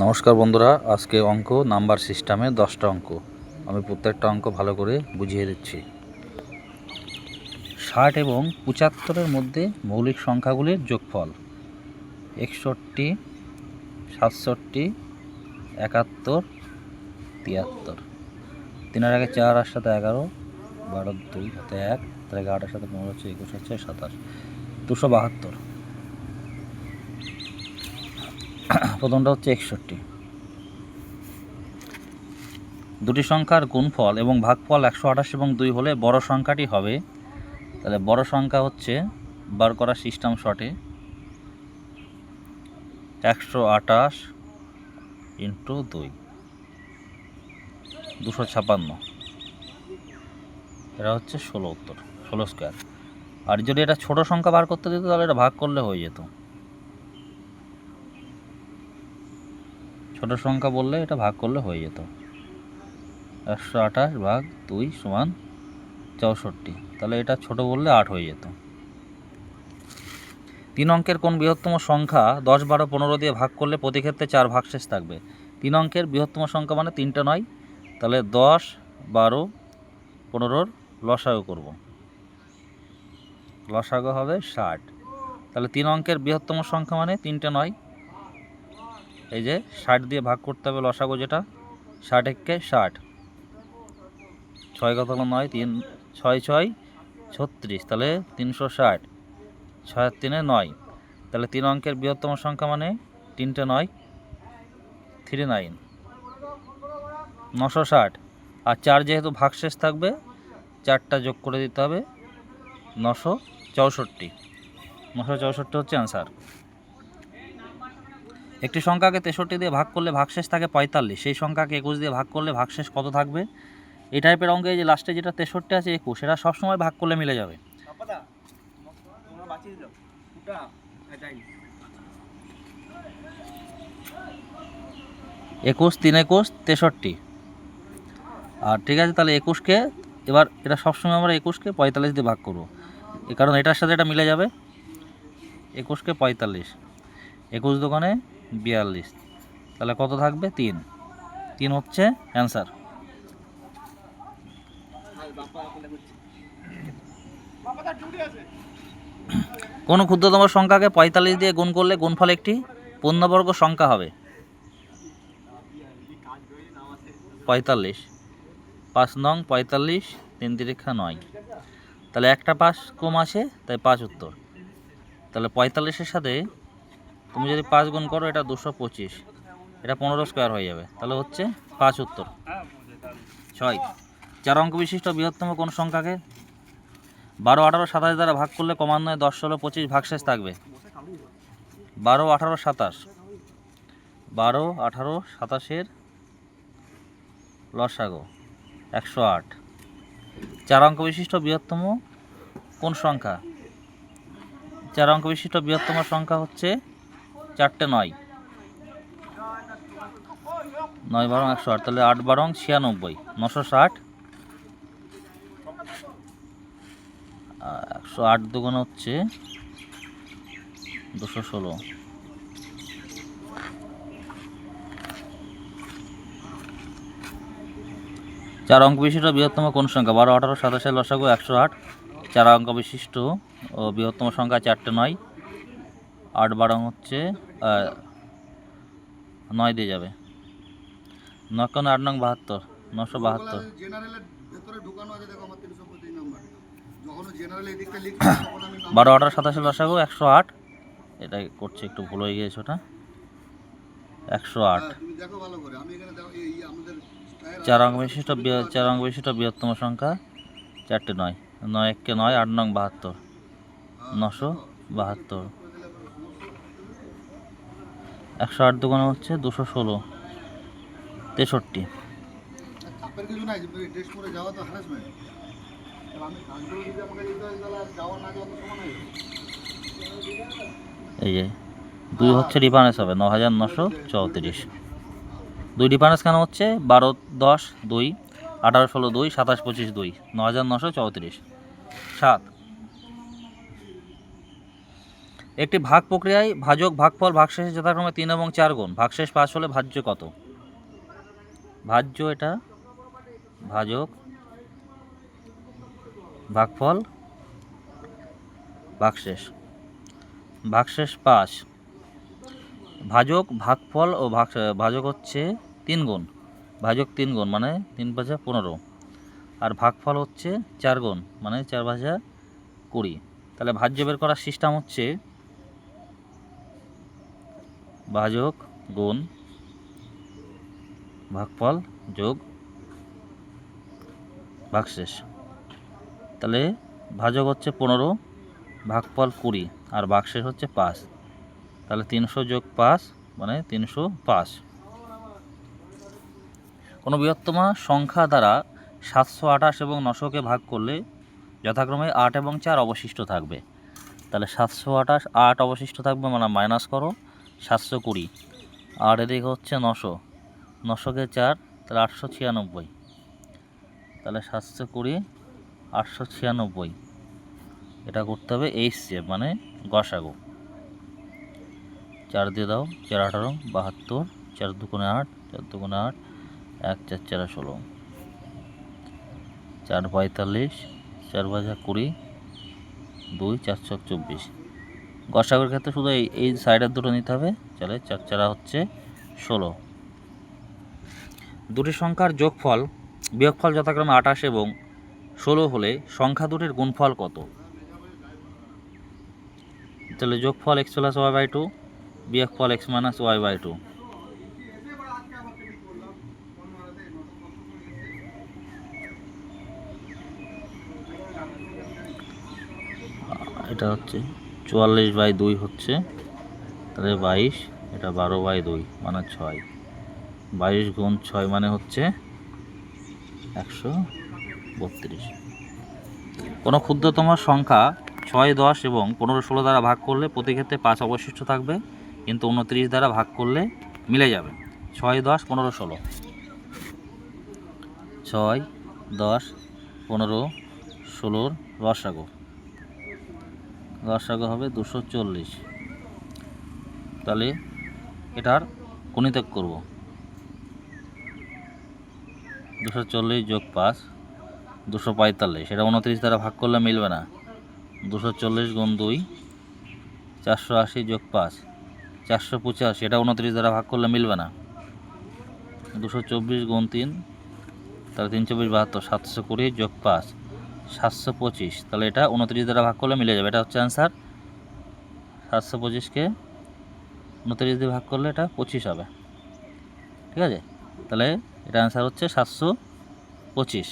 নমস্কার বন্ধুরা, আজকে অঙ্ক নাম্বার সিস্টেমে 10টা অঙ্ক। আমি প্রত্যেকটা অঙ্ক ভালো করে বুঝিয়ে দিচ্ছি। 60 এবং 75-এর মধ্যে মৌলিক সংখ্যাগুলির যোগফল 61, 67, 71, 73। 3 আগে 4, আর সাথে 11, 12 2 হাতে 1, তার আগে 8 সাথে 15 হচ্ছে 21 হচ্ছে 27, 272। প্রথমটা হচ্ছে 61। দুটি সংখ্যার গুণফল এবং ভাগফল 128 এবং 2 হলে বড় সংখ্যাটি হবে। তাহলে বড় সংখ্যা হচ্ছে বার করা সিস্টেম শর্টে 128 ইন্টু 2, 256। এটা হচ্ছে 16 উত্তর, 16 স্কোয়ার। আর যদি এটা ছোট সংখ্যা বার করতে দিত তাহলে এটা ভাগ করলে হয়ে যেত। ছোট সংখ্যা বললে এটা ভাগ করলে হয়ে যেত। 128 ভাগ 2 সমান 64। তাহলে এটা ছোট বললে 8 হয়ে যেত। 3 অঙ্কের কোন বৃহত্তম সংখ্যা 10, 12, 15 দিয়ে ভাগ করলে প্রতি ক্ষেত্রে 4 ভাগশেষ থাকবে? 3 অঙ্কের বৃহত্তম সংখ্যা মানে 3টা নয়। তাহলে 10, 12, 15-র লসাগু করব। লসাগু হবে 60। তাহলে 3 অঙ্কের বৃহত্তম সংখ্যা মানে 3টে নয়। এই যে 60 দিয়ে ভাগ করতে হবে লসাগু, যেটা 60 একে 60, 6 কত হলো 9, 3 6 6 36, তাহলে 360, 6 আর 3 9। তাহলে 3 অঙ্কের বৃহত্তম সংখ্যা মানে 3টে নয়, 39, 960। আর 4 যেহেতু ভাগশেষ থাকবে 4টা যোগ করে দিতে হবে, 964। 964 হচ্ছে অ্যান্সার। একটি সংখ্যাকে 63 দিয়ে ভাগ করলে ভাগশেষ থাকে 45, সেই সংখ্যাকে 21 দিয়ে ভাগ করলে ভাগশেষ কত থাকবে? এই টাইপের অঙ্কে যে লাস্টে যেটা 63 আছে 21, এটা সবসময় ভাগ করলে মিলে যাবে। 21, 3 21, 63। আর ঠিক আছে, তাহলে 21কে এবার এটা সবসময় আমরা 21কে 45 দিয়ে ভাগ করবো, এই কারণ এটার সাথে এটা মিলে যাবে। 21কে 45, 21 দোকানে 42, তাহলে কত থাকবে? 3। 3 হচ্ছে অ্যান্সার। কোন ক্ষুদ্রতম সংখ্যাকে 45 দিয়ে গুণ করলে গুণফল একটি পূর্ণবর্গ সংখ্যা হবে? 45, 5 নং 45, 3 তিরিক্ষা 9। তাহলে একটা 5 কম আসে, তাই 5 উত্তর। তাহলে 45-এর সাথে তুমি যদি 5 গুণ করো, এটা 225, এটা 15 স্কোয়ার হয়ে যাবে, তাহলে হচ্ছে 5 উত্তর। 6, 4 অঙ্ক বিশিষ্ট বৃহত্তম কোন সংখ্যাকে 12, 18, 27 দ্বারা ভাগ করলে ক্রমান্বয়ে 10, 16, 25 ভাগশেষ থাকবে? 12, 18, 27, 12, 18, 27-এর লসাগু 108। 4 অঙ্ক বিশিষ্ট বৃহত্তম কোন সংখ্যা? 4 অঙ্ক বিশিষ্ট বৃহত্তম সংখ্যা হচ্ছে 4টে 9, 9 12 108, তাহলে 8 12 96, 960। 108 দুগুণ হচ্ছে 216। 4 অঙ্ক বিশিষ্ট বৃহত্তম কোন সংখ্যা? 12, 18, 27-এর লসাগু 108। 4 অঙ্ক বিশিষ্ট ও বৃহত্তম সংখ্যা 4টে 9, 8 12 হচ্ছে 9 দিয়ে যাবে। 9 কোন 8 নং 72, 972। 12, 18, 27-এর লসাগু 108। এটাই করছে, একটু ভুল হয়ে গিয়েছে ওটা, 108। 4 অঙ্ক বিশিষ্ট বৃহত্তম সংখ্যা 4টে 9, 9 1 9, 8 নং 72, 972। 108 দুগুণ হচ্ছে 216, 63। এই যে 2 হচ্ছে ডিফারেন্স হবে 9934। 2 ডিফারেন্স কেন হচ্ছে? 12 10 2, 18 16 2, 27 25 2, 9934। 7, একটি ভাগ প্রক্রিয়ায় ভাজক ভাগফল ভাগশেষে যথাক্রমে 3 এবং 4 গুণ, ভাগশেষ 5 হলে ভাজ্য কত? ভাজ্য এটা ভাজক ভাগফল ভাগশেষ, ভাগশেষ 5, ভাজক ভাগফল ও ভাজক হচ্ছে 3 গুণ, ভাজক 3 গুণ মানে 3 ভাজা 15, আর ভাগফল হচ্ছে 4 গুণ মানে 4 ভাজা 20। তাহলে ভাজ্য বের করার সিস্টেম হচ্ছে ভাজক গুণ ভাগফল যোগ ভাগশেষ। তাহলে ভাজক হচ্ছে 15, ভাগফল 20 আর ভাগশেষ হচ্ছে 5। তাহলে 300 যোগ 5 মানে 305। কোনো বৃহত্তম সংখ্যা দ্বারা 728 এবং 900কে ভাগ করলে যথাক্রমে 8 এবং 4 অবশিষ্ট থাকবে। তাহলে 728, 8 অবশিষ্ট থাকবে মানে মাইনাস করো 720, আর এদিকে হচ্ছে 900, 900কে 4 তাহলে 896। তাহলে 720, 896 এটা করতে হবে HCF মানে গসাগু। 4 দিয়ে দাও, 4 18 72, 4 দুগুণে 8, 4 দুগুণে 8, 1 4 4 16, 4 45, 4 ভাজা 20, 2 4 ছক 24। গসাগুর ক্ষেত্রে শুধু এই সাইডের দুটো নিতে হবে। তাহলে 4 4 হচ্ছে 16। দুটি সংখ্যার যোগফল বিয়োগফল যথাক্রমে 28 এবং 16 হলে সংখ্যা দুটির গুণফল কত? তাহলে যোগফল x + y/2 বিয়োগফল x - y/2। এটা হচ্ছে 44/2 হচ্ছে, তাহলে 22, এটা 12/2 মানে 6, 22 গুণ 6 মানে হচ্ছে 132। কোনো ক্ষুদ্রতম সংখ্যা 6, 10 এবং 15, 16 দ্বারা ভাগ করলে প্রতি ক্ষেত্রে 5 অবশিষ্ট থাকবে, কিন্তু 29 দ্বারা ভাগ করলে মিলে যাবে। 6, 10, 15, 16, 6, 10, 15, 16 রসাগু, রসাগু হবে 240। তাহলে এটার গুণিতক করব, 240 যোগ 5 245, এটা 29 দ্বারা ভাগ করলে মিলবে না। 240 গুণ 2 480 যোগ 5 485, এটা 29 দ্বারা ভাগ করলে মিলবে না। 224 গুণ 3 তাহলে 3 24 72, 720 যোগ 5 725, তাহলে এটা 29 দ্বারা ভাগ করলে মিলে যাবে। এটা হচ্ছে অ্যান্সার। 725কে 29 দিয়ে ভাগ করলে এটা 25 হবে। ঠিক আছে, তাহলে এটা অ্যান্সার হচ্ছে 725।